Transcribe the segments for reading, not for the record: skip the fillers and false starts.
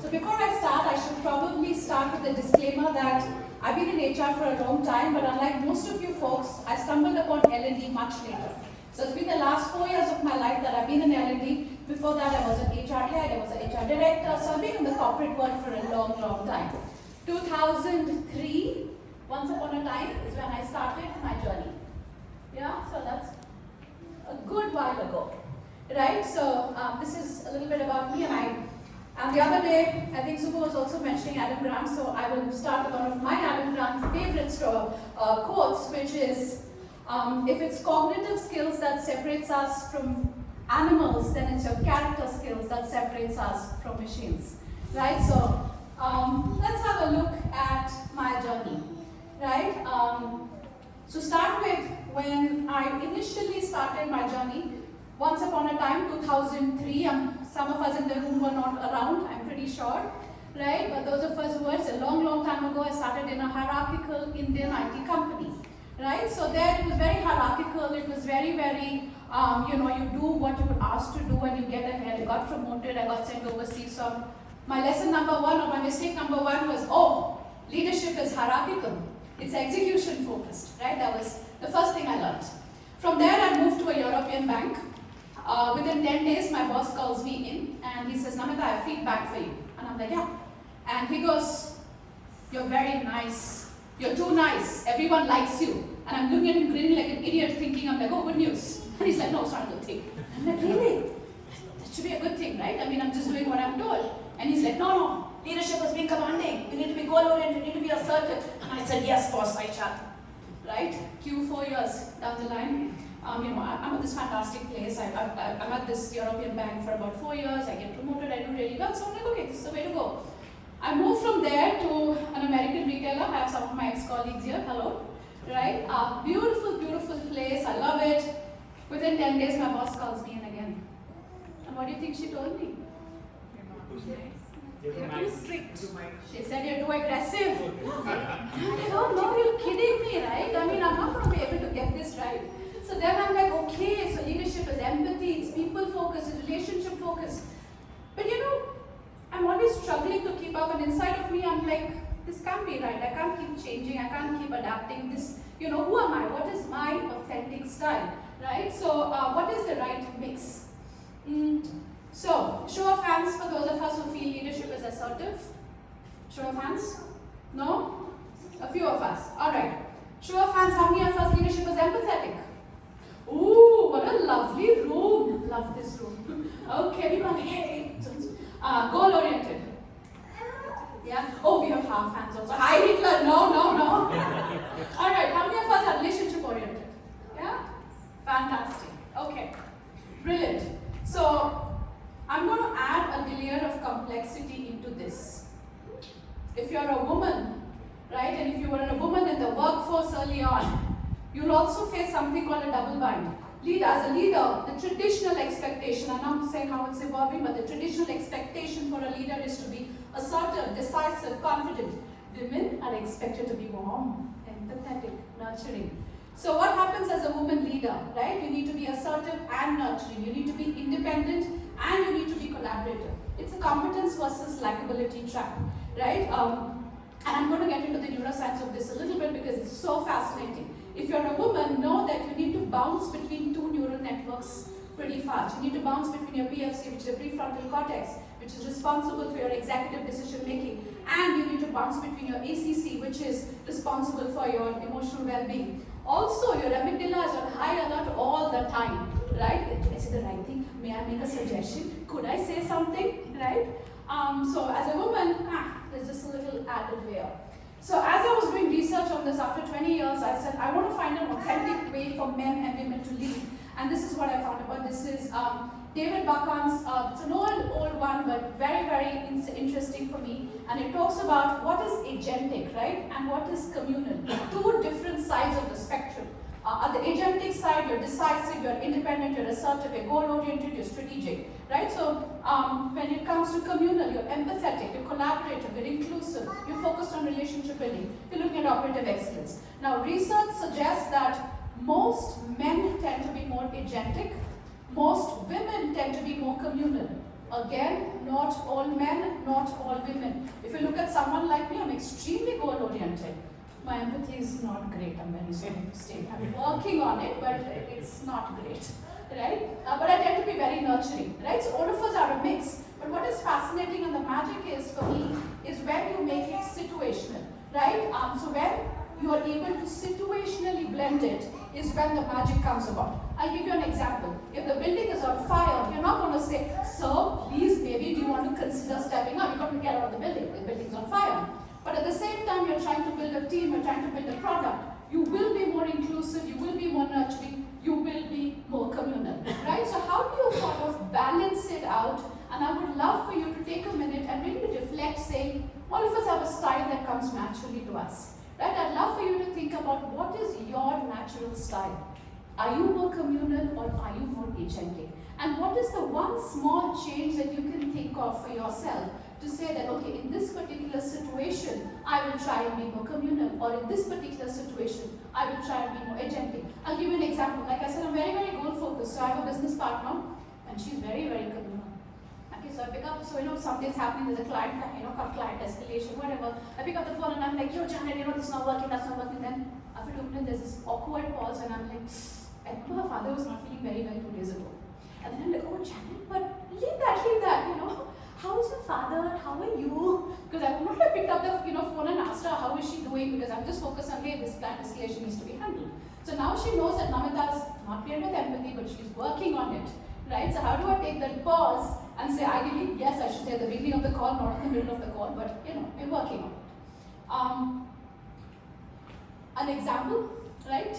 So before I start, I should probably start with a disclaimer that I've been in HR for a long time, but unlike most of you folks, I stumbled upon L&D much later. So it's been the last 4 years of my life that I've been in L&D. Before that, I was an HR head, I was an HR director, so I've been in the corporate world for a long, long time. 2003, once upon a time, is when I started my journey. Yeah, so that's a good while ago, right? So this is a little bit about me, and the other day, I think Subbu was also mentioning Adam Grant, so I will start with one of my Adam Grant's favorite quotes, which is, if it's cognitive skills that separates us from animals, then it's your character skills that separates us from machines, right? So let's have a look at my journey, right? So start with when I initially started my journey. Once upon a time, 2003, some of us in the room were not around, I'm pretty sure, right? But those of us who were, it's a long, long time ago, I started in a hierarchical Indian IT company, right? So there it was very hierarchical, it was very, very, you do what you were asked to do and you get ahead. I got promoted, I got sent overseas. So my lesson number one, or my mistake number one was, leadership is hierarchical. It's execution focused, right? That was the first thing I learned. From there, I moved to a European bank. Within 10 days, my boss calls me in and he says, Namita, I have feedback for you. And I'm like, yeah. And he goes, you're very nice. You're too nice. Everyone likes you. And I'm looking at him grinning like an idiot thinking, I'm like, oh, good news. And he's like, no, it's not a good thing. I'm like, really? That should be a good thing, right? I mean, I'm just doing what I'm told. And he's like, no, leadership has been commanding. You need to be goal-oriented, you need to be assertive. And I said, yes, boss, I shall. Right? 4 years down the line. I'm at this fantastic place. I'm at this European bank for about 4 years. I get promoted. I do really well. So I'm like, okay, this is the way to go. I moved from there to an American retailer. I have some of my ex-colleagues here. Hello. Right? Beautiful, beautiful place. I love it. Within 10 days, my boss calls me in again. And what do you think she told me? You're too strict. She said you're too aggressive. I don't know, you're kidding me, right? I mean, I'm not going to be able to get this right. So then I'm like, okay, so leadership is empathy, it's people focused, it's relationship focused. But I'm always struggling to keep up, and inside of me, I'm like, this can't be right. I can't keep changing, I can't keep adapting this. Who am I? What is my authentic style, right? So what is the right mix? So, show of hands for those of us who feel leadership is assertive. Show of hands? No? A few of us. Alright. Show of hands, how many of us leadership is empathetic? Ooh, what a lovely room. Love this room. Okay, everybody, hey. Goal-oriented. Yeah? Oh, we have half hands also. Hi, Hitler. No. Alright, how many of us are relationship-oriented? Yeah? Fantastic. Okay. Brilliant. So, I'm going to add a layer of complexity into this. If you're a woman, right, and if you were a woman in the workforce early on, you'll also face something called a double bind. As a leader, the traditional expectation, I'm not saying how it's evolving, but the traditional expectation for a leader is to be assertive, decisive, confident. Women are expected to be warm, empathetic, nurturing. So what happens as a woman leader, right? You need to be assertive and nurturing. You need to be independent and you need to be collaborative. It's a competence versus likability trap, right? And I'm going to get into the neuroscience of this a little bit because it's so fascinating. If you're a woman, know that you need to bounce between two neural networks pretty fast. You need to bounce between your PFC, which is the prefrontal cortex, which is responsible for your executive decision making, and you need to bounce between your ACC, which is responsible for your emotional well-being. Also, your amygdala is on high alert all the time, right? Did I say the right thing? May I make a suggestion? Could I say something, right? So as a woman, there's just a little added layer. So as I was doing research on this after 20 years, I said, I want to find an authentic way for men and women to lead. And this is what I found about. This is David Buchan's, it's an old one, but very, very interesting for me. And it talks about what is agentic, right? And what is communal. Two different sides of the spectrum. At the agentic side, you're decisive, you're independent, you're assertive, you're goal-oriented, you're strategic, right? So when it comes to communal, you're empathetic, you're collaborative, you're inclusive, you're focused on relationship building, you're looking at operative excellence. Now, research suggests that most men tend to be more agentic, most women tend to be more communal. Again, not all men, not all women. If you look at someone like me, I'm extremely goal-oriented. My empathy is not great, I'm very sorry to state. I'm working on it, but it's not great, right? But I tend to be very nurturing, right? So all of us are a mix. But what is fascinating and the magic is, for me, is when you make it situational, right? So when you are able to situationally blend it, is when the magic comes about. I'll give you an example. If the building is on fire, you're not going to say, "Sir, please, maybe do you want to consider stepping up?" You've got to get out of the building. The building's on fire. But at the same time, you're trying to build a team, you're trying to build a product. You will be more inclusive, you will be more nurturing, you will be more communal, right? So how do you sort of balance it out? And I would love for you to take a minute and really reflect, saying, all of us have a style that comes naturally to us, right? I'd love for you to think about, what is your natural style? Are you more communal or are you more agentic? And what is the one small change that you can think of for yourself to say that, okay, in this particular situation, I will try and be more communal, or in this particular situation, I will try and be more agentic. I'll give you an example. Like I said, I'm very, very goal focused. So I have a business partner, and she's very, very communal. Okay, so I pick up, so something's happening, there's a client, client escalation, whatever. I pick up the phone and I'm like, "Yo, Janet, this is not working, that's not working." Then after 2 minutes, there's this awkward pause, and I'm like, "I remember her father was not feeling very well 2 days ago." And then I'm like, "Oh, Janet, but leave that, how's your father? How are you?" Because I would not have picked up the phone and asked her, "How is she doing?" Because I'm just focused on, hey, this client escalation needs to be handled. So now she knows that Namita is not paired with empathy, but she's working on it, right? So how do I take that pause and say, ideally, yes, I should say at the beginning of the call, not in the middle of the call, but we're working on it. An example, right?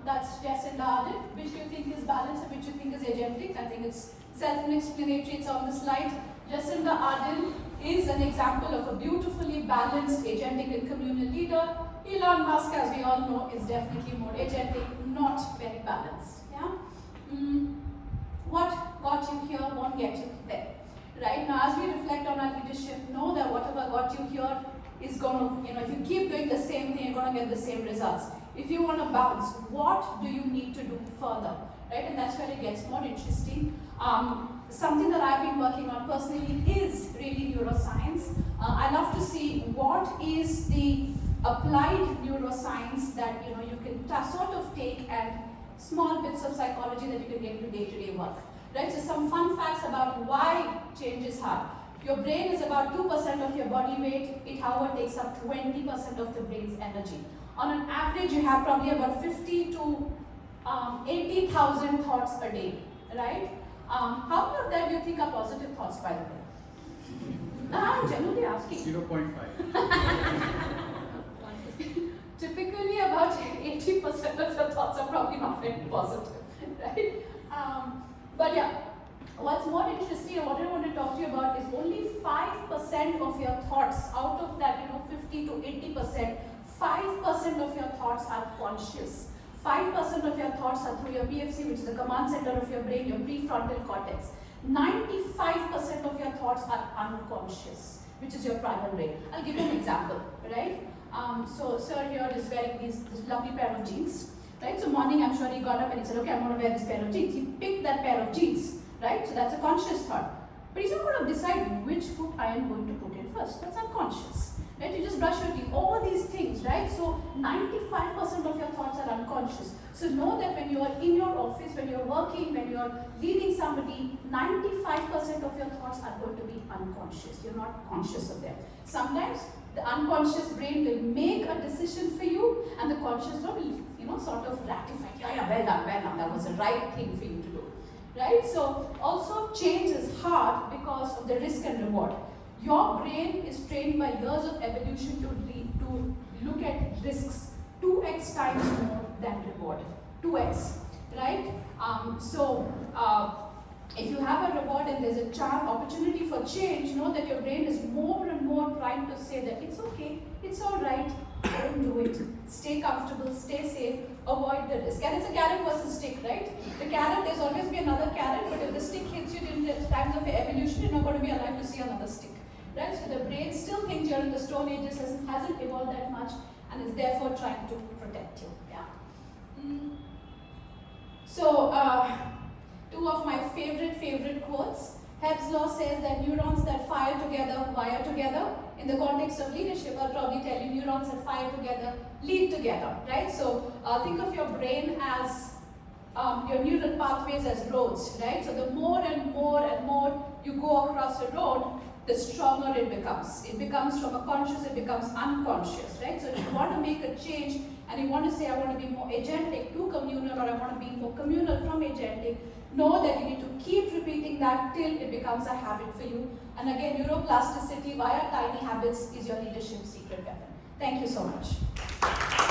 That's Jacinda Ardern. Which do you think is balanced and which do you think is agentic? I think it's self-explanatory, it's on the slide. Jacinda Ardern is an example of a beautifully balanced agentic and communal leader. Elon Musk, as we all know, is definitely more agentic, not very balanced. Yeah. What got you here won't get you there. Right now, as we reflect on our leadership, know that whatever got you here is going to, if you keep doing the same thing, you're going to get the same results. If you want to bounce, what do you need to do further? Right, and that's where it gets more interesting. Something that I've been working on personally is really neuroscience. I love to see what is the applied neuroscience that you can sort of take, and small bits of psychology that you can get into day-to-day work. Right, so some fun facts about why change is hard. Your brain is about 2% of your body weight. It, however, takes up 20% of the brain's energy. On an average, you have probably about 50 to 80,000 thoughts a day, right? How many of them do you think are positive thoughts, by the way? I'm genuinely asking. 0.5. Typically, about 80% of your thoughts are probably not very positive, right? But yeah, what's more interesting and what I want to talk to you about is only 5% of your thoughts out of that, 50 to 80%, 5% of your thoughts are conscious. 5% of your thoughts are through your PFC, which is the command center of your brain, your prefrontal cortex. 95% of your thoughts are unconscious, which is your primal brain. I'll give you an example, right? So sir here is wearing this lovely pair of jeans, right? So morning, I'm sure he got up and he said, okay, I'm going to wear this pair of jeans. He picked that pair of jeans, right? So that's a conscious thought. But he's not going to decide which foot I am going to put in first. That's unconscious, right? You just brush your teeth, all these things, right? So 95% of your thoughts are unconscious. So know that when you are in your office, when you're working, when you're leading somebody, 95% of your thoughts are going to be unconscious. You're not conscious of them. Sometimes the unconscious brain will make a decision for you, and the conscious one will, sort of ratify. Yeah, well done, that was the right thing for you to do, right? So also change is hard because of the risk and reward. Your brain is trained by years of evolution to look at risks 2x times more than reward. 2x, right? If you have a reward and there's a chance, opportunity for change, know that your brain is more and more trying to say that it's okay, it's all right, don't do it. Stay comfortable, stay safe, avoid the risk. And it's a carrot versus stick, right? The carrot, there's always be another carrot, but if the stick hits you in the times of evolution, you're not going to be alive to see another stick. Right? So the brain still thinks you're in the Stone Ages, hasn't evolved that much, and is therefore trying to protect you. Yeah. So, two of my favorite quotes. Hebb's law says that neurons that fire together wire together. In the context of leadership, I'll probably tell you neurons that fire together lead together, right? So think of your brain as your neural pathways as roads, right? So the more and more and more you go across a road, the stronger it becomes. It becomes from a conscious, it becomes unconscious, right? So if you want to make a change and you want to say, I want to be more agentic to communal, or I want to be more communal from agentic, know that you need to keep repeating that till it becomes a habit for you. And again, neuroplasticity via tiny habits is your leadership secret weapon. Thank you so much.